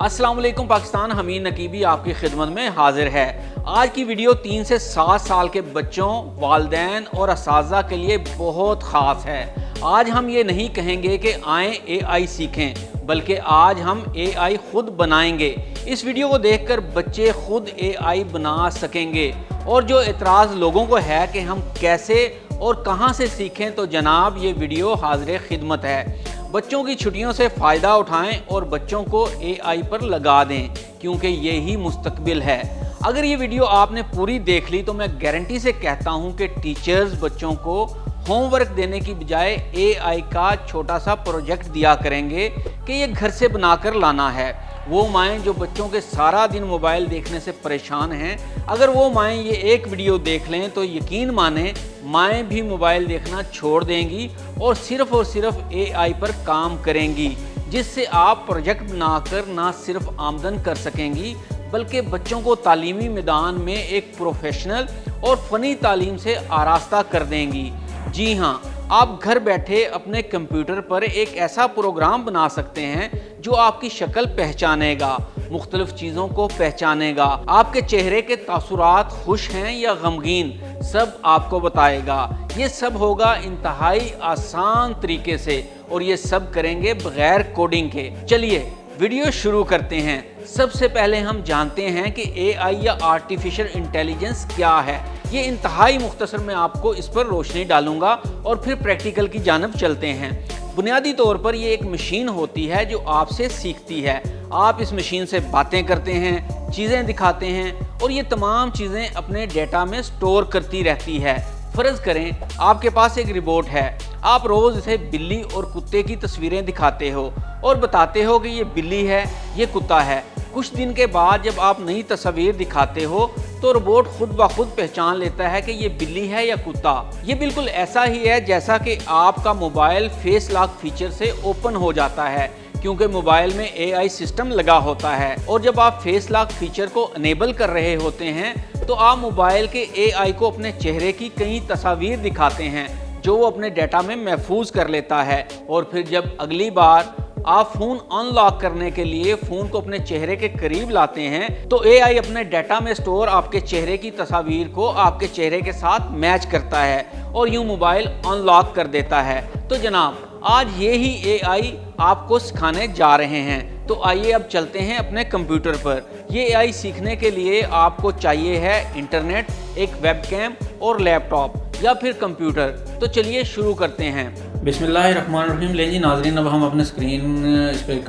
अस्सलाम वालेकुम पाकिस्तान, हमीद नकीबी आपकी खिदमत में हाजिर है। आज की वीडियो 3 से 7 साल के बच्चों, वालिदैन और असातिज़ा के लिए बहुत ख़ास है। आज हम ये नहीं कहेंगे कि आएँ AI सीखें, बल्कि आज हम AI खुद बनाएंगे। इस वीडियो को देखकर बच्चे खुद AI बना सकेंगे। और जो एतराज़ लोगों को है कि हम कैसे और कहाँ से सीखें, तो जनाब ये वीडियो हाज़िर खिदमत है। बच्चों की छुट्टियों से फ़ायदा उठाएं और बच्चों को AI पर लगा दें, क्योंकि यही मुस्तकबिल है। अगर ये वीडियो आपने पूरी देख ली तो मैं गारंटी से कहता हूँ कि टीचर्स बच्चों को होमवर्क देने की बजाय AI का छोटा सा प्रोजेक्ट दिया करेंगे कि ये घर से बनाकर लाना है। वो माएँ जो बच्चों के सारा दिन मोबाइल देखने से परेशान हैं, अगर वो माएँ ये एक वीडियो देख लें तो यकीन माने माएँ भी मोबाइल देखना छोड़ देंगी और सिर्फ AI पर काम करेंगी, जिससे आप प्रोजेक्ट बनाकर ना सिर्फ आमदन कर सकेंगी बल्कि बच्चों को तालीमी मैदान में एक प्रोफेशनल और फ़नी तालीम से आरास्ता कर देंगी। जी हाँ, आप घर बैठे अपने कंप्यूटर पर एक ऐसा प्रोग्राम बना सकते हैं जो आपकी शक्ल पहचानेगा, मुख्तलिफ चीज़ों को पहचानेगा, आपके चेहरे के तासुरात खुश हैं या गमगीन सब आपको बताएगा। ये सब होगा इंतहाई आसान तरीके से और ये सब करेंगे बगैर कोडिंग के। चलिए वीडियो शुरू करते हैं। सबसे पहले हम जानते हैं कि AI या आर्टिफिशियल इंटेलिजेंस क्या है। ये इंतहाई मुख्तसर में आपको इस पर रोशनी डालूंगा और फिर प्रैक्टिकल की जानब चलते हैं। बुनियादी तौर पर ये एक मशीन होती है जो आपसे सीखती है। आप इस मशीन से बातें करते हैं, चीज़ें दिखाते हैं और ये तमाम चीज़ें अपने डेटा में स्टोर करती रहती है। फ़र्ज़ करें आपके पास एक रिपोर्ट है, आप रोज़ इसे बिल्ली और कुत्ते की तस्वीरें दिखाते हो और बताते हो कि ये बिल्ली है, ये कुत्ता है। कुछ दिन के बाद जब आप नई तस्वीर दिखाते हो तो रोबोट खुद ब खुद पहचान लेता है कि ये बिल्ली है या कुत्ता। ये बिल्कुल ऐसा ही है जैसा कि आपका मोबाइल फेस लॉक फीचर से ओपन हो जाता है, क्योंकि मोबाइल में AI सिस्टम लगा होता है। और जब आप फेस लॉक फीचर को अनेबल कर रहे होते हैं तो आप मोबाइल के AI को अपने चेहरे की कई तस्वीर दिखाते हैं जो वो अपने डाटा में महफूज कर लेता है। और फिर जब अगली बार आप फ़ोन अनलॉक करने के लिए फ़ोन को अपने चेहरे के करीब लाते हैं तो AI अपने डाटा में स्टोर आपके चेहरे की तस्वीर को आपके चेहरे के साथ मैच करता है और यूँ मोबाइल अनलॉक कर देता है। तो जनाब आज ये ही AI आपको सिखाने जा रहे हैं। तो आइए अब चलते हैं अपने कंप्यूटर पर। ये AI सीखने के लिए आपको चाहिए है इंटरनेट, एक वेबकैम और लैपटॉप या फिर कंप्यूटर। तो चलिए शुरू करते हैं। बिस्मिल्लाहिर्रहमानिर्रहीम। ले जी नाज़रीन, अब हम अपने इस पर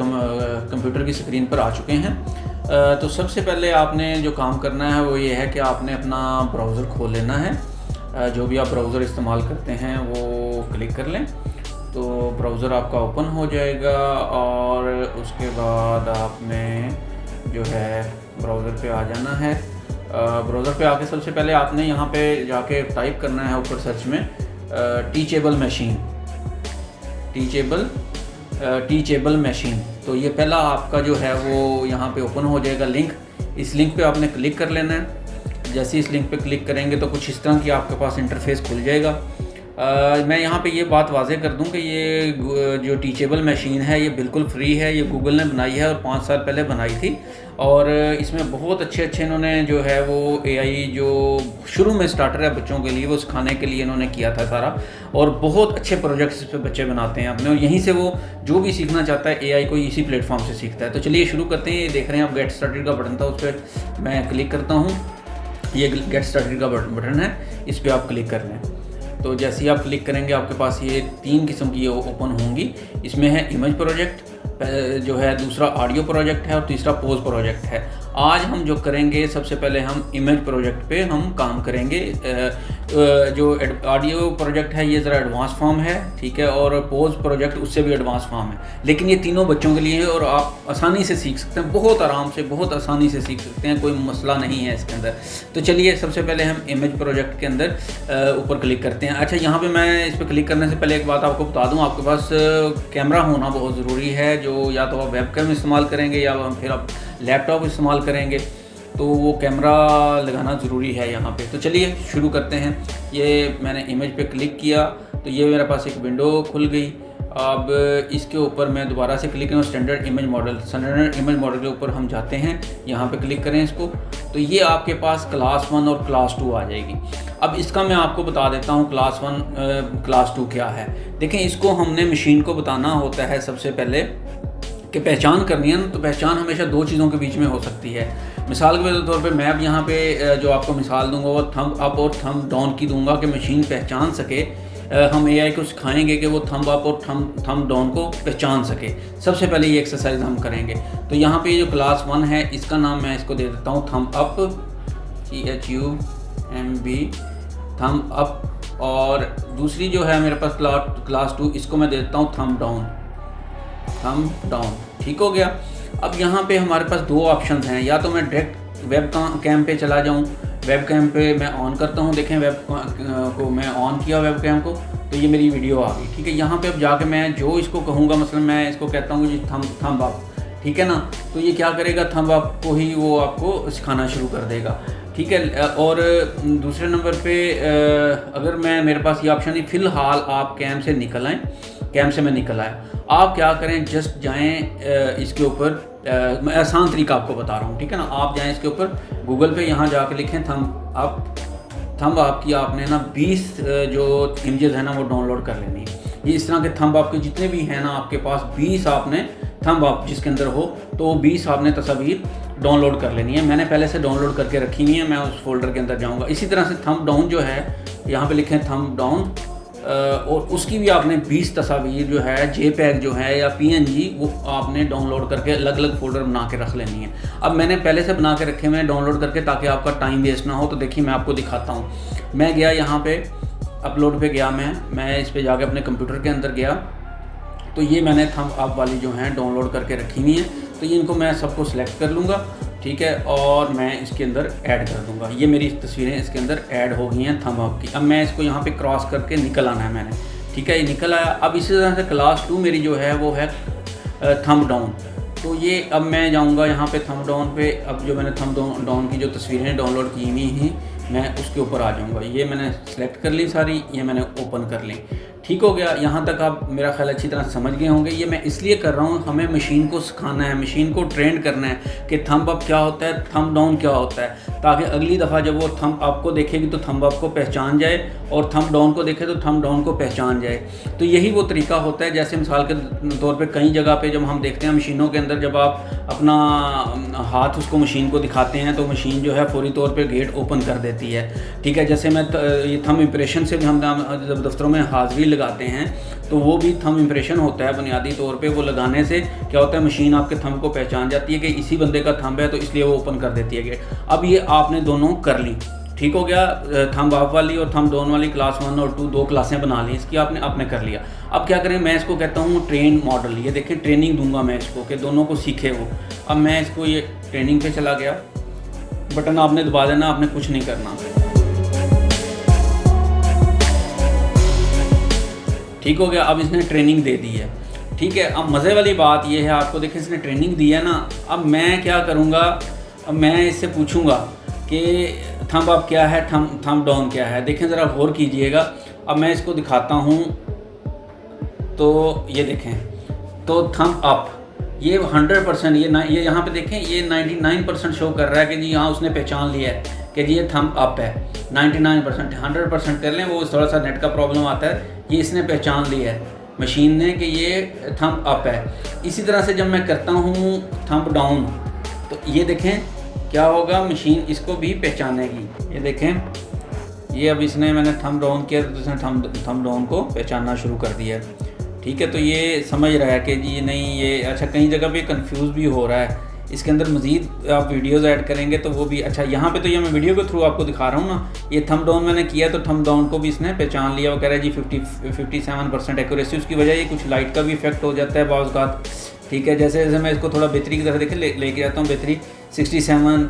कंप्यूटर की स्क्रीन पर आ चुके हैं। तो सबसे पहले आपने जो काम करना है वो ये है कि आपने अपना ब्राउज़र खोल लेना है। जो भी आप ब्राउज़र इस्तेमाल करते हैं वो क्लिक कर लें तो ब्राउज़र आपका ओपन हो जाएगा। और उसके बाद आपने जो है ब्राउज़र पे आ जाना है। ब्राउज़र पे आके सबसे पहले आपने यहाँ पे जाके टाइप करना है ऊपर सर्च में टीचेबल मशीन। तो ये पहला आपका जो है वो यहाँ पे ओपन हो जाएगा लिंक। इस लिंक पे आपने क्लिक कर लेना है। जैसे इस लिंक पे क्लिक करेंगे तो कुछ इस तरह की आपके पास इंटरफेस खुल जाएगा। मैं यहाँ पे ये बात वाज़े कर दूँ कि ये जो टीचेबल मशीन है ये बिल्कुल फ्री है। ये गूगल ने बनाई है और 5 साल पहले बनाई थी। और इसमें बहुत अच्छे इन्होंने जो है वो AI जो शुरू में स्टार्टर है बच्चों के लिए वो सिखाने के लिए इन्होंने किया था सारा। और बहुत अच्छे प्रोजेक्ट्स इस पर बच्चे बनाते हैं अपने, और यहीं से वो जो भी सीखना चाहता है AI को इसी प्लेटफॉर्म से सीखता है। तो चलिए शुरू करते हैं। ये देख रहे हैं आप गेट स्टार्टेड का बटन था, उस पर मैं क्लिक करता हूँ। ये गेट स्टार्टेड का बटन है, इस पर आप क्लिक कर लें। तो जैसे ही आप क्लिक करेंगे आपके पास ये 3 किस्म की ओपन होंगी। इसमें है इमेज प्रोजेक्ट जो है, दूसरा ऑडियो प्रोजेक्ट है और तीसरा पोज प्रोजेक्ट है। आज हम जो करेंगे सबसे पहले हम इमेज प्रोजेक्ट पे हम काम करेंगे। जो ऑडियो प्रोजेक्ट है ये ज़रा एडवांस फॉर्म है, ठीक है, और पोज प्रोजेक्ट उससे भी एडवांस फॉर्म है। लेकिन ये तीनों बच्चों के लिए है और आप आसानी से सीख सकते हैं, बहुत आराम से, बहुत आसानी से सीख सकते हैं, कोई मसला नहीं है इसके अंदर। तो चलिए सबसे पहले हम इमेज प्रोजेक्ट के अंदर ऊपर क्लिक करते हैं। अच्छा, यहाँ पर मैं इस पर क्लिक करने से पहले एक बात आपको बता दूँ, आपके पास कैमरा होना बहुत ज़रूरी है। जो या तो आप वेबकैम इस्तेमाल करेंगे या फिर आप लैपटॉप इस्तेमाल करेंगे तो वो कैमरा लगाना ज़रूरी है यहाँ पे। तो चलिए शुरू करते हैं। ये मैंने इमेज पे क्लिक किया तो ये मेरे पास एक विंडो खुल गई। अब इसके ऊपर मैं दोबारा से क्लिक करूँ स्टैंडर्ड इमेज मॉडल के ऊपर हम जाते हैं, यहाँ पे क्लिक करें इसको, तो ये आपके पास क्लास 1 और क्लास 2 आ जाएगी। अब इसका मैं आपको बता देता हूँ क्लास 1 क्लास 2 क्या है। देखें, इसको हमने मशीन को बताना होता है सबसे पहले कि पहचान करनी है ना, तो पहचान हमेशा दो चीज़ों के बीच में हो सकती है। मिसाल के तौर पे मैं अब यहाँ पे जो आपको मिसाल दूंगा वो थंब अप और थंब डाउन की दूंगा कि मशीन पहचान सके। हम एआई को सिखाएंगे कि वो थंब अप और थंब डाउन को पहचान सके। सबसे पहले ये एक्सरसाइज हम करेंगे। तो यहाँ पे जो क्लास 1 है इसका नाम मैं इसको दे देता हूँ thumb up, THUMB, thumb up. और दूसरी जो है मेरे पास क्लास 2, इसको मैं दे देता हूँ थंब डाउन। ठीक हो गया। अब यहाँ पे हमारे पास दो ऑप्शन हैं, या तो मैं डायरेक्ट वेब कैम पे चला जाऊँ, वेब कैम पे मैं ऑन करता हूँ। देखें, वेब को मैं ऑन किया वेब कैम को, तो ये मेरी वीडियो आ गई। ठीक है, यहाँ पे अब जाके मैं जो इसको कहूँगा, मसलन मैं इसको कहता हूँ जी थंब अप, ठीक है ना, तो ये क्या करेगा, थंब अप को ही वो आपको सिखाना शुरू कर देगा। ठीक है। और दूसरे नंबर पे अगर मेरे पास ये ऑप्शन नहीं, फ़िलहाल आप कैम से निकल आएँ, कैम से मैं निकल आया, आप क्या करें, जस्ट जाएं इसके ऊपर, मैं आसान तरीका आपको बता रहा हूँ, ठीक है ना। आप जाएं इसके ऊपर गूगल पे, यहाँ जाकर लिखें थंब अप की आपने ना 20 जो इमेजेस है ना वो डाउनलोड कर लेनी है। ये इस तरह के थंब अप के जितने भी हैं ना आपके पास, 20 आपने थंब अप जिसके अंदर हो, तो वो 20 आपने तस्वीर डाउनलोड कर लेनी है। मैंने पहले से डाउनलोड करके रखी हुई है, मैं उस फोल्डर के अंदर जाऊँगा। इसी तरह से थंब डाउन जो है, यहाँ पे लिखें थंब डाउन, और उसकी भी आपने 20 तस्वीर जो है, JPEG जो है या PNG, वो आपने डाउनलोड करके अलग अलग फोल्डर बना के रख लेनी है। अब मैंने पहले से बना के रखे हुए हैं डाउनलोड करके, ताकि आपका टाइम वेस्ट ना हो। तो देखिए मैं आपको दिखाता हूँ। मैं गया यहाँ पे अपलोड पे गया, मैं इस पे जाके अपने कंप्यूटर के अंदर गया, तो ये मैंने थंब अप वाली जो हैं डाउनलोड करके रखी हुई हैं। तो ये इनको मैं सबको सिलेक्ट कर लूँगा, ठीक है, और मैं इसके अंदर ऐड कर दूंगा। ये मेरी तस्वीरें इसके अंदर ऐड हो गई हैं थंब अप की। अब मैं इसको यहाँ पे क्रॉस करके निकल आना है मैंने, ठीक है, ये निकल आया। अब इसी तरह से क्लास 2 मेरी जो है वो है थंब डाउन। तो ये अब मैं जाऊँगा यहाँ पे थंब डाउन पे। अब जो मैंने थंब डाउन की जो तस्वीरें डाउनलोड की हुई हैं, मैं उसके ऊपर आ जाऊँगा। ये मैंने सेलेक्ट कर ली सारी, ये मैंने ओपन कर ली। ठीक हो गया। यहाँ तक आप मेरा ख्याल अच्छी तरह समझ गए होंगे। ये मैं इसलिए कर रहा हूँ, हमें मशीन को सिखाना है, मशीन को ट्रेन करना है कि थंब अप क्या होता है, थंब डाउन क्या होता है, ताकि अगली दफ़ा जब वो थंब अप को देखेगी तो थंब अप को पहचान जाए, और थंब डाउन को देखे तो थंब डाउन को पहचान जाए। तो यही वो तरीका होता है। जैसे मिसाल के तौर पर कई जगह पर जब हम देखते हैं मशीनों के अंदर, जब आप अपना हाथ उसको मशीन को दिखाते हैं तो मशीन जो है फौरी तौर पर गेट ओपन कर देती है। ठीक है, जैसे मैं ये थंब इम्प्रेशन से भी हम जब दफ्तरों में हाज़िरी लगाते हैं तो वो भी थंब इम्प्रेशन होता है। बुनियादी तौर पे वो लगाने से क्या होता है, मशीन आपके थंब को पहचान जाती है कि इसी बंदे का थंब है, तो इसलिए वो ओपन कर देती है गेट। अब ये आपने दोनों कर ली। ठीक हो गया। थंब अप वाली और थंब डाउन वाली क्लास 1 और 2 दो क्लासें बना ली इसकी आपने कर लिया। अब क्या करें, मैं इसको कहता हूँ ट्रेन मॉडल। ये देखें, ट्रेनिंग दूंगा मैं इसको कि दोनों को सीखे वो। अब मैं इसको, ये ट्रेनिंग पे चला गया, बटन आपने दबा देना, आपने कुछ नहीं करना। ठीक हो गया। अब इसने ट्रेनिंग दे दी है। ठीक है, अब मज़े वाली बात ये है, आपको देखें इसने ट्रेनिंग दी है ना। अब मैं क्या करूँगा, अब मैं इससे पूछूंगा कि थंब अप क्या है, थंब डाउन क्या है। देखें ज़रा गौर कीजिएगा। अब मैं इसको दिखाता हूँ, तो ये देखें, तो थंब अप ये 100%, ये यहाँ पे देखें, ये 99% शो कर रहा है कि जी हाँ उसने पहचान लिया है कि जी ये थंब अप है। 99%, 100% कर लें, वो थोड़ा सा नेट का प्रॉब्लम आता है। ये इसने पहचान लिया है मशीन ने कि ये थंब अप है। इसी तरह से जब मैं करता हूँ थंब डाउन, तो ये देखें क्या होगा, मशीन इसको भी पहचानेगी। ये देखें, ये अब मैंने थंब डाउन किया तो इसने थंब डाउन को पहचानना शुरू कर दिया। ठीक है, तो ये समझ रहा है कि जी नहीं ये अच्छा। कई जगह पे कंफ्यूज भी हो रहा है। इसके अंदर मज़ीद आप वीडियोज़ ऐड करेंगे तो वो भी अच्छा। यहाँ पे तो ये मैं वीडियो के थ्रू आपको दिखा रहा हूँ ना। ये थंब डाउन मैंने किया तो थंब डाउन को भी इसने पहचान लिया। वो कह रहा है जी 57% एक्यूरेसी। उसकी वजह ये कुछ लाइट का भी इफेक्ट हो जाता है बाज़ औक़ात। ठीक है, जैसे मैं इसको थोड़ा बेहतरी की तरफ देखें लेके जाता हूँ, बेहतरी 67,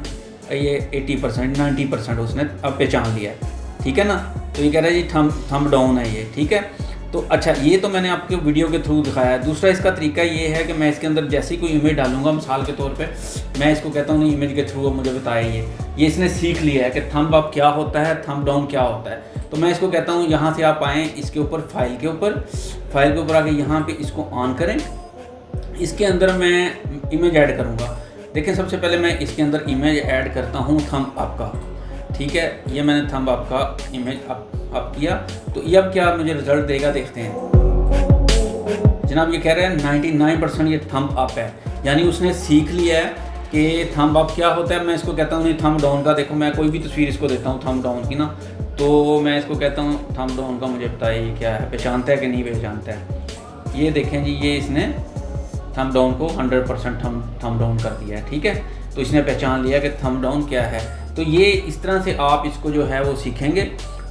ये 80%, 90% उसने अब पहचान लिया है। ठीक है ना, तो ये कह रहा है जी थंब डाउन है ये। ठीक है, तो अच्छा, ये तो मैंने आपके वीडियो के थ्रू दिखाया है। दूसरा इसका तरीका ये है कि मैं इसके अंदर जैसी कोई इमेज डालूंगा, मिसाल के तौर पे मैं इसको कहता हूँ नहीं, इमेज के थ्रू मुझे बताए ये इसने सीख लिया है कि थंब अप क्या होता है, थंब डाउन क्या होता है। तो मैं इसको कहता हूँ यहाँ से आप आएँ इसके ऊपर, फाइल के ऊपर, फाइल के ऊपर आके यहाँ पे इसको ऑन करें। इसके अंदर मैं इमेज ऐड करूँगा। देखें, सबसे पहले मैं इसके अंदर इमेज ऐड करता हूँ थंब अप का। ठीक है, ये मैंने थंब अप का इमेज अप किया। तो ये अब क्या मुझे रिजल्ट देगा, देखते हैं। जनाब ये कह रहे हैं 99% ये थंब अप है, यानी उसने सीख लिया है कि थंब अप क्या होता है। मैं इसको कहता हूँ नहीं थंब डाउन का। देखो मैं कोई भी तस्वीर इसको देता हूँ थंब डाउन की ना, तो मैं इसको कहता हूँ थंब डाउन का, मुझे बताइए ये क्या है, पहचानता है कि नहीं पहचानता है। ये देखें जी, ये इसने थंब डाउन को 100% थंब डाउन कर दिया है। ठीक है, तो इसने पहचान लिया कि थंब डाउन क्या है। तो ये इस तरह से आप इसको जो है वो सीखेंगे।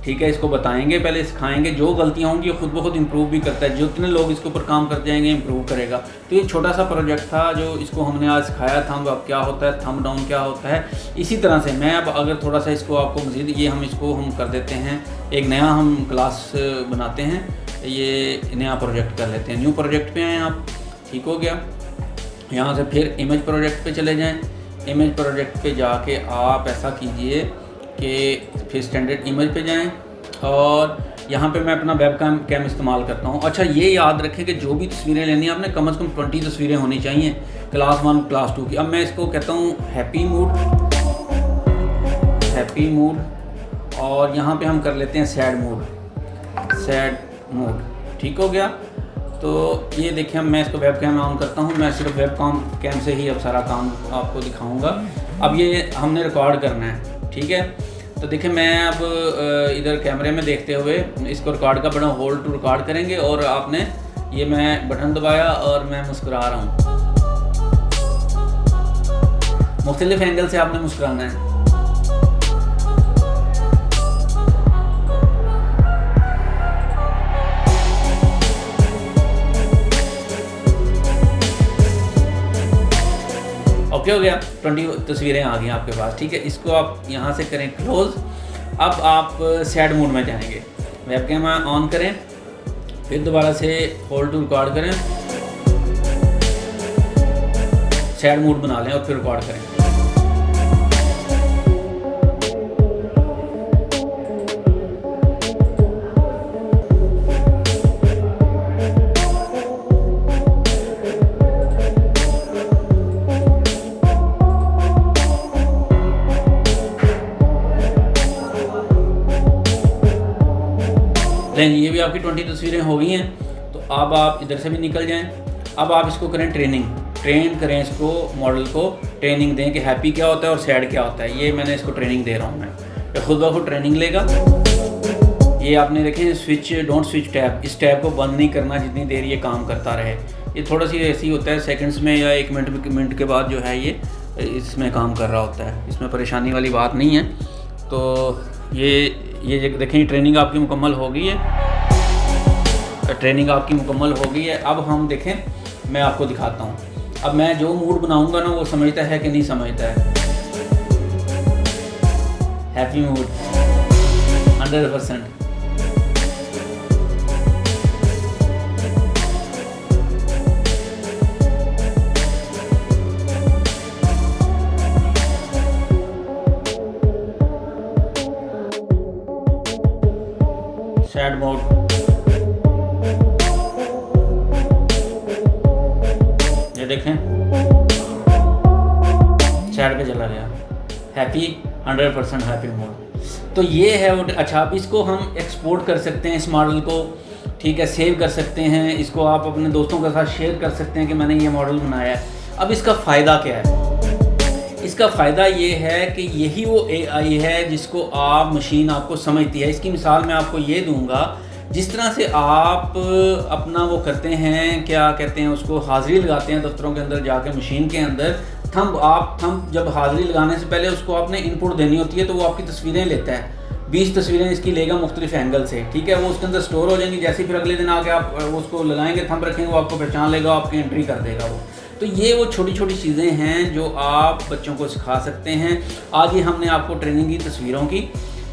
ठीक है, इसको बताएंगे, पहले सिखाएंगे। जो गलतियाँ होंगी खुद ब खुद इम्प्रूव भी करता है। जितने लोग इसके ऊपर काम कर जाएंगे इम्प्रूव करेगा। तो ये छोटा सा प्रोजेक्ट था जो इसको हमने आज सिखाया। थंब अप क्या होता है, थंब डाउन क्या होता है। इसी तरह से मैं अब अगर थोड़ा सा इसको आपको मज़ीद ये हम कर देते हैं, एक नया हम क्लास बनाते हैं, ये नया प्रोजेक्ट कर लेते हैं। न्यू प्रोजेक्ट पे आएँ आप। ठीक हो गया, यहाँ से फिर इमेज प्रोजेक्ट पे चले जाएं। इमेज प्रोजेक्ट पे जाके आप ऐसा कीजिए कि फिर स्टैंडर्ड इमेज पे जाएं और यहाँ पे मैं अपना वेब कैम इस्तेमाल करता हूँ। अच्छा, ये याद रखें कि जो भी तस्वीरें लेनी है आपने कम से कम 20 तस्वीरें होनी चाहिए, क्लास 1 क्लास 2 की। अब मैं इसको कहता हूँ हैप्पी मूड और यहाँ पे हम कर लेते हैं सैड मूड। ठीक हो गया। तो ये देखिए, मैं इसको वेब कैम ऑन करता हूँ। मैं सिर्फ वेब कैम से ही अब सारा काम आपको दिखाऊंगा। अब ये हमने रिकॉर्ड करना है। ठीक है, तो देखिए मैं अब इधर कैमरे में देखते हुए इसको रिकॉर्ड का बटन होल्ड टू रिकॉर्ड करेंगे और आपने ये मैं बटन दबाया और मैं मुस्कुरा रहा हूँ। मुख्तलिफ एंगल से आपने मुस्कुराना है। ओके हो गया, 20 तस्वीरें आ गई आपके पास। ठीक है, इसको आप यहाँ से करें क्लोज। अब आप सैड मोड में जाएंगे, वेब कैम ऑन करें, फिर दोबारा से होल्ड टू रिकॉर्ड करें, सैड मोड बना लें और फिर रिकॉर्ड करें। ये भी आपकी 20 तस्वीरें हो गई हैं। तो अब आप इधर से भी निकल जाएं। अब आप इसको करें ट्रेन करें, इसको मॉडल को ट्रेनिंग दें कि हैप्पी क्या होता है और सैड क्या होता है। ये मैंने इसको ट्रेनिंग दे रहा हूँ मैं, ये खुद ब खुद ट्रेनिंग लेगा। ये आपने देखें डोंट स्विच टैब, इस टैब को बंद नहीं करना जितनी देर ये काम करता रहे। ये थोड़ा सी ऐसी होता है, सेकंड्स में या 1 मिनट के बाद जो है ये इसमें काम कर रहा होता है। इसमें परेशानी वाली बात नहीं है। तो ये देखें, ट्रेनिंग आपकी मुकम्मल हो गई है। अब हम देखें, मैं आपको दिखाता हूँ। अब मैं जो मूड बनाऊंगा ना वो समझता है कि नहीं समझता है। Happy mood 100%। सैड मोड, ये देखें सैड पे चला गया। Happy 100% happy mode. तो ये है वो। अच्छा, अब इसको हम एक्सपोर्ट कर सकते हैं, इस मॉडल को। ठीक है, सेव कर सकते हैं इसको, आप अपने दोस्तों के साथ शेयर कर सकते हैं कि मैंने ये मॉडल बनाया है। अब इसका फ़ायदा क्या है? इसका फ़ायदा ये है कि यही वो AI है जिसको मशीन आपको समझती है। इसकी मिसाल मैं आपको ये दूंगा, जिस तरह से आप अपना वो करते हैं, क्या कहते हैं उसको, हाज़िरी लगाते हैं दफ्तरों के अंदर जाके मशीन के अंदर। थंब जब हाज़िरी लगाने से पहले उसको आपने इनपुट देनी होती है, तो वो आपकी तस्वीरें लेता है। 20 तस्वीरें इसकी लेगा मुख्तलिफ एंगल से। ठीक है, वो उसके अंदर स्टोर हो जाएंगी। जैसे फिर अगले दिन आके आप उसको लगाएंगे, थंब रखेंगे, वो आपको पहचान लेगा, आपकी एंट्री कर देगा वो। तो ये वो छोटी छोटी चीज़ें हैं जो आप बच्चों को सिखा सकते हैं। आज ही हमने आपको ट्रेनिंग की तस्वीरों की,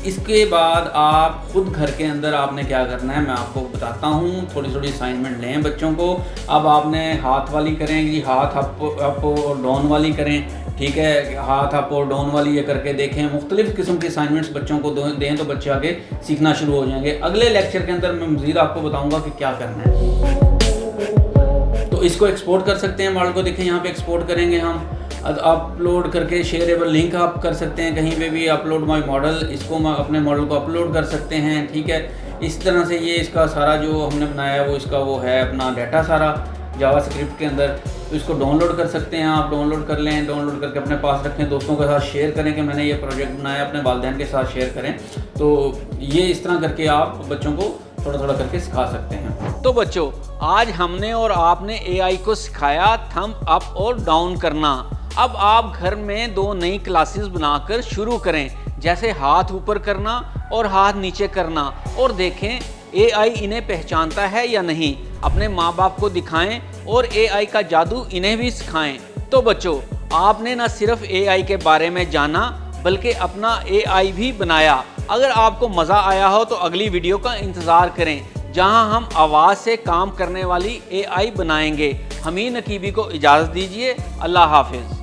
इसके बाद आप खुद घर के अंदर आपने क्या करना है मैं आपको बताता हूँ। थोड़ी थोड़ी असाइनमेंट लें बच्चों को। अब आपने हाथ वाली करें जी, हाथ अप और डाउन वाली करें, ठीक है। हाथ अप और डाउन वाली ये करके देखें। मुख्तलिफ़ किस्म के असाइनमेंट्स बच्चों को दें तो बच्चे आगे सीखना शुरू हो जाएंगे। अगले लेक्चर के अंदर मैं मज़ीद आपको बताऊँगा कि क्या करना है। तो इसको एक्सपोर्ट कर सकते हैं मॉडल को, देखें यहाँ पे एक्सपोर्ट करेंगे हम, अपलोड करके शेयरेबल लिंक आप कर सकते हैं कहीं पे भी, अपलोड माय मॉडल, इसको अपने मॉडल को अपलोड कर सकते हैं, ठीक है। इस तरह से ये इसका सारा जो हमने बनाया है वो इसका वो है अपना डाटा सारा जावास्क्रिप्ट के अंदर। तो इसको डाउनलोड कर सकते हैं आप, डाउनलोड कर लें, डाउनलोड करके अपने पास रखें, दोस्तों के साथ शेयर करें कि मैंने ये प्रोजेक्ट बनाया, अपने वालिदैन के साथ शेयर करें। तो ये इस तरह करके आप बच्चों को थोड़ा थोड़ा करके सिखा सकते हैं। तो बच्चों, आज हमने और आपने एआई को सिखाया थंब अप और डाउन करना। अब आप घर में 2 नई क्लासेस बनाकर शुरू करें, जैसे हाथ ऊपर करना और हाथ नीचे करना, और देखें एआई इन्हें पहचानता है या नहीं। अपने माँ बाप को दिखाएं और एआई का जादू इन्हें भी सिखाएं। तो बच्चों, आपने न सिर्फ एआई के बारे में जाना बल्कि अपना एआई भी बनाया। अगर आपको मज़ा आया हो तो अगली वीडियो का इंतज़ार करें, जहां हम आवाज़ से काम करने वाली एआई बनाएंगे। हमीद नकीबी को इजाज़त दीजिए। अल्लाह हाफिज़।